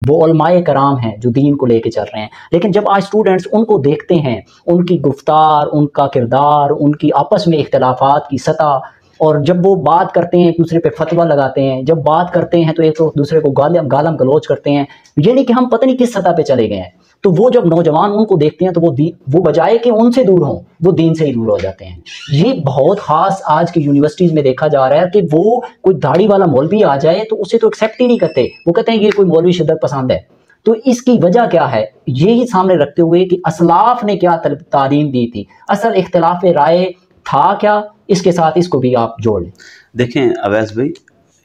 وہ علماء کرام ہیں جو دین کو لے کے چل رہے ہیں، لیکن جب آج اسٹوڈنٹس ان کو دیکھتے ہیں، ان کی گفتار، ان کا کردار، ان کی آپس میں اختلافات کی سطح، اور جب وہ بات کرتے ہیں ایک دوسرے پہ فتویٰ لگاتے ہیں، جب بات کرتے ہیں تو ایک دوسرے کو گالم گلوچ کرتے ہیں، یعنی کہ ہم پتہ نہیں کس سطح پہ چلے گئے ہیں، تو وہ جب نوجوان ان کو دیکھتے ہیں تو وہ بجائے کہ ان سے دور ہوں، وہ دین سے ہی دور ہو جاتے ہیں۔ یہ بہت خاص آج کی یونیورسٹیز میں دیکھا جا رہا ہے کہ وہ کوئی داڑھی والا مولوی آ جائے تو اسے تو ایکسیپٹ ہی نہیں کرتے، وہ کہتے ہیں یہ کوئی مولوی شدت پسند ہے۔ تو اس کی وجہ کیا ہے؟ یہی سامنے رکھتے ہوئے کہ اسلاف نے کیا تعلیم دی تھی، اصل اختلاف رائے تھا کیا، اس کے ساتھ اس کو بھی آپ جوڑ لیں۔ دیکھیں اویس بھائی،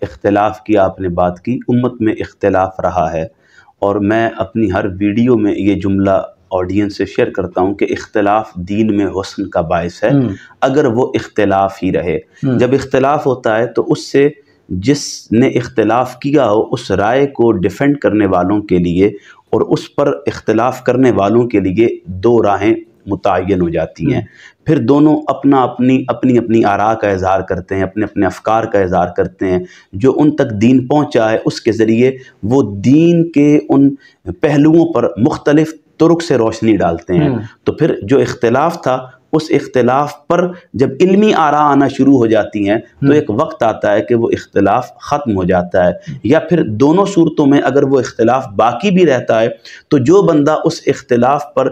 اختلاف کی آپ نے بات کی، امت میں اختلاف رہا ہے، اور میں اپنی ہر ویڈیو میں یہ جملہ آڈینس سے شیئر کرتا ہوں کہ اختلاف دین میں حسن کا باعث ہے، اگر وہ اختلاف ہی رہے۔ جب اختلاف ہوتا ہے تو اس سے جس نے اختلاف کیا ہو اس رائے کو ڈیفینڈ کرنے والوں کے لیے اور اس پر اختلاف کرنے والوں کے لیے دو راہیں متعین ہو جاتی ہیں، پھر دونوں اپنی آراء کا اظہار کرتے ہیں، اپنے افکار کا اظہار کرتے ہیں، جو ان تک دین پہنچا ہے اس کے ذریعے وہ دین کے ان پہلوؤں پر مختلف طرق سے روشنی ڈالتے ہیں۔ تو پھر جو اختلاف تھا اس اختلاف پر جب علمی آراء آنا شروع ہو جاتی ہیں تو ایک وقت آتا ہے کہ وہ اختلاف ختم ہو جاتا ہے، یا پھر دونوں صورتوں میں اگر وہ اختلاف باقی بھی رہتا ہے تو جو بندہ اس اختلاف پر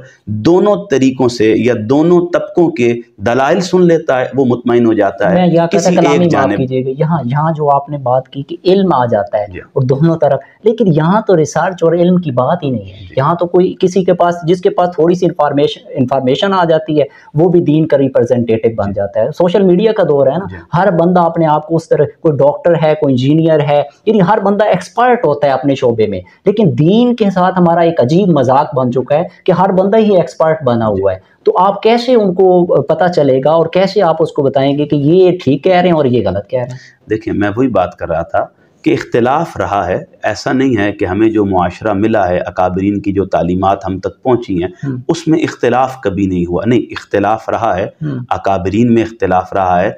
دونوں طریقوں سے یا دونوں طبقوں کے دلائل سن لیتا ہے وہ مطمئن ہو جاتا ہے کسی ایک جانب۔ یہاں جو آپ نے بات کی کہ علم آ جاتا ہے اور دونوں طرف، لیکن یہاں تو ریسرچ اور علم کی بات ہی نہیں ہے، یہاں تو کوئی کسی کے پاس جس کے پاس تھوڑی سی انفارمیشن آ جاتی ہے وہ بھی دین کا ریپرزنٹیٹو بن جاتا ہے۔ سوشل میڈیا کا دور ہے نا، ہر بندہ اپنے آپ کو اس طرح، کوئی ڈاکٹر ہے، کوئی انجینئر ہے، یعنی ہر بندہ ایکسپرٹ ہوتا ہے اپنے شعبے میں، لیکن دین کے ساتھ ہمارا ایک عجیب مذاق بن چکا ہے کہ ہر بندہ ہی ایکسپرٹ بنا ہوا ہے۔ تو آپ کیسے ان کو پتہ چلے گا اور کیسے آپ اس کو بتائیں گے کہ یہ ٹھیک کہہ رہے ہیں اور یہ غلط کہہ رہے ہیں؟ دیکھیں میں وہی بات کر رہا تھا کہ اختلاف رہا ہے، ایسا نہیں ہے کہ ہمیں جو معاشرہ ملا ہے، اکابرین کی جو تعلیمات ہم تک پہنچی ہیں اس میں اختلاف کبھی نہیں ہوا، نہیں، اختلاف رہا ہے، اکابرین میں اختلاف رہا ہے،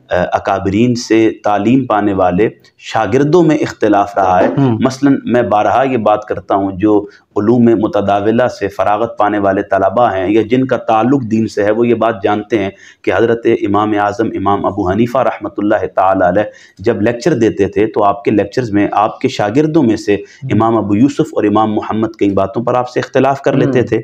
اکابرین سے تعلیم پانے والے شاگردوں میں اختلاف رہا ہے۔ مثلا میں بارہا یہ بات کرتا ہوں، جو علوم متداولہ سے فراغت پانے والے طلباء ہیں یا جن کا تعلق دین سے ہے وہ یہ بات جانتے ہیں کہ حضرت امام اعظم امام ابو حنیفہ رحمۃ اللہ تعالی علیہ جب لیکچر دیتے تھے تو آپ کے لیکچرز میں آپ کے شاگردوں میں سے امام ابو یوسف اور امام محمد کئی باتوں پر آپ سے اختلاف کر لیتے تھے۔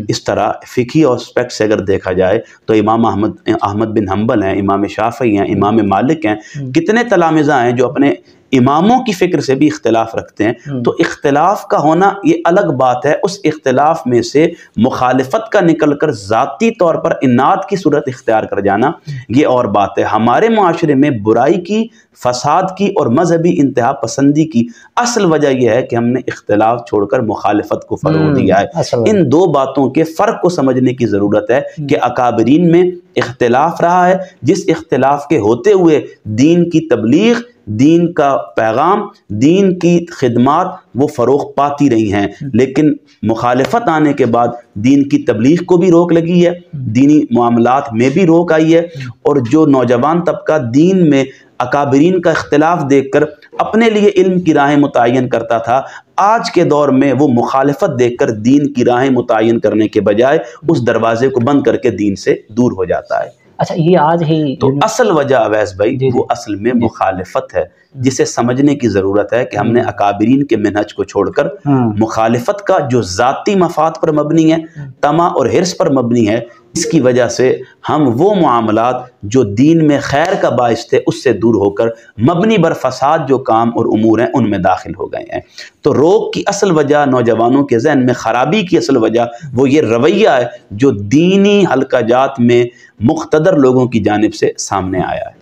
اس طرح فقہی اسپیکٹ سے اگر دیکھا جائے تو امام احمد بن حنبل ہیں، امام شافعی ہیں، امام مالک ہیں، کتنے تلامذہ ہیں جو اپنے اماموں کی فکر سے بھی اختلاف رکھتے ہیں۔ تو اختلاف کا ہونا یہ الگ بات ہے، اس اختلاف میں سے مخالفت کا نکل کر ذاتی طور پر اناد کی صورت اختیار کر جانا یہ اور بات ہے۔ ہمارے معاشرے میں برائی کی، فساد کی اور مذہبی انتہا پسندی کی اصل وجہ یہ ہے کہ ہم نے اختلاف چھوڑ کر مخالفت کو فروغ دیا ہے۔ ان دو باتوں کے فرق کو سمجھنے کی ضرورت ہے کہ اکابرین میں اختلاف رہا ہے، جس اختلاف کے ہوتے ہوئے دین کی تبلیغ، دین کا پیغام، دین کی خدمات وہ فروغ پاتی رہی ہیں، لیکن مخالفت آنے کے بعد دین کی تبلیغ کو بھی روک لگی ہے، دینی معاملات میں بھی روک آئی ہے، اور جو نوجوان طبقہ دین میں اکابرین کا اختلاف دیکھ کر اپنے لیے علم کی راہیں متعین کرتا تھا، آج کے دور میں وہ مخالفت دیکھ کر دین کی راہیں متعین کرنے کے بجائے اس دروازے کو بند کر کے دین سے دور ہو جاتا ہے۔ اچھا، یہ آج ہی تو اصل وجہ اویس بھائی وہ اصل میں مخالفت ہے، جسے سمجھنے کی ضرورت ہے کہ ہم نے اکابرین کے منہج کو چھوڑ کر مخالفت کا جو ذاتی مفاد پر مبنی ہے، طمع اور حرص پر مبنی ہے، اس کی وجہ سے ہم وہ معاملات جو دین میں خیر کا باعث تھے اس سے دور ہو کر مبنی بر فساد جو کام اور امور ہیں ان میں داخل ہو گئے ہیں۔ تو روگ کی اصل وجہ، نوجوانوں کے ذہن میں خرابی کی اصل وجہ وہ یہ رویہ ہے جو دینی حلقہ جات میں مقتدر لوگوں کی جانب سے سامنے آیا ہے۔